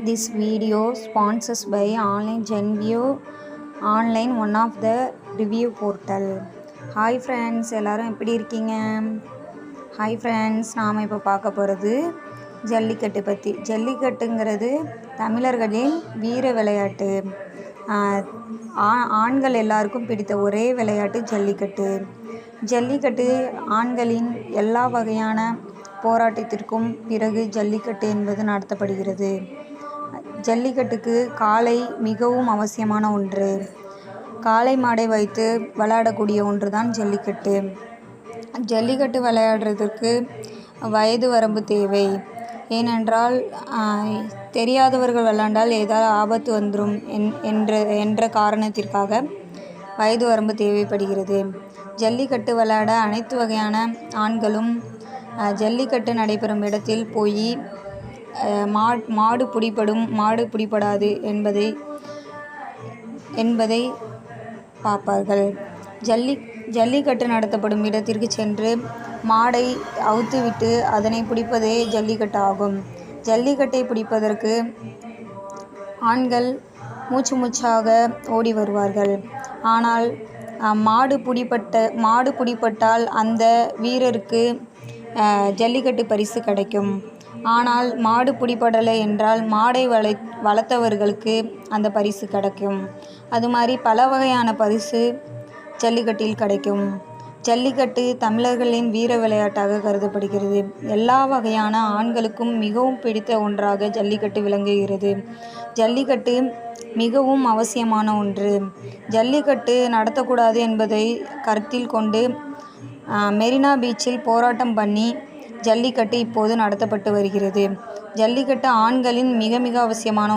This video sponsored by Online Genview Online, one of the review portal. Hi friends, எல்லோரும் எப்படி இருக்கீங்க? Hi friends, நாம் இப்போ பார்க்க போகிறது ஜல்லிக்கட்டு பற்றி. ஜல்லிக்கட்டுங்கிறது தமிழர்களின் வீர விளையாட்டு. ஆண்கள் எல்லாருக்கும் பிடித்த ஒரே விளையாட்டு ஜல்லிக்கட்டு. ஜல்லிக்கட்டு ஆண்களின் எல்லா வகையான போராட்டத்திற்கும் பிறகு ஜல்லிக்கட்டு என்பது நடத்தப்படுகிறது. ஜல்லிக்கட்டுக்கு காளை மிகவும் அவசியமான ஒன்று. காளை மாடை வைத்து விளையாடக்கூடிய ஒன்று தான் ஜல்லிக்கட்டு. ஜல்லிக்கட்டு விளையாடுறதுக்கு வயது வரம்பு தேவை. ஏனென்றால் தெரியாதவர்கள் விளையாண்டால் ஏதாவது ஆபத்து வந்துடும் என்ற காரணத்திற்காக வயது வரம்பு தேவைப்படுகிறது. ஜல்லிக்கட்டு விளையாட அனைத்து வகையான ஆண்களும் ஜல்லிக்கட்டு நடைபெறும் இடத்தில் போய் மாடு பிடிபடும், மாடு பிடிபடாது என்பதை பார்ப்பார்கள். ஜல்லிக்கட்டு நடத்தப்படும் இடத்திற்கு சென்று மாடை அவுத்துவிட்டு அதனை பிடிப்பதே ஜல்லிக்கட்டு ஆகும். ஜல்லிக்கட்டை பிடிப்பதற்கு ஆண்கள் மூச்சாக ஓடி வருவார்கள். ஆனால் மாடு பிடிபட்டால் அந்த வீரருக்கு ஜல்லிக்கட்டு பரிசு கிடைக்கும். ஆனால் மாடு பிடிபடலை என்றால் மாடை வளர்த்தவர்களுக்கு அந்த பரிசு கிடைக்கும். அது மாதிரி பல வகையான பரிசு ஜல்லிக்கட்டில் கிடைக்கும். ஜல்லிக்கட்டு தமிழர்களின் வீர விளையாட்டாக கருதப்படுகிறது. எல்லா வகையான ஆண்களுக்கும் மிகவும் பிடித்த ஒன்றாக ஜல்லிக்கட்டு விளங்குகிறது. ஜல்லிக்கட்டு மிகவும் அவசியமான ஒன்று. ஜல்லிக்கட்டு நடத்தக்கூடாது என்பதை கருத்தில் கொண்டு மெரினா பீச்சில் போராட்டம் பண்ணி ஜல்லிக்கட்டு இப்போது நடத்தப்பட்டு வருகிறது. ஜல்லிக்கட்டு ஆண்களின் மிக மிக அவசியமான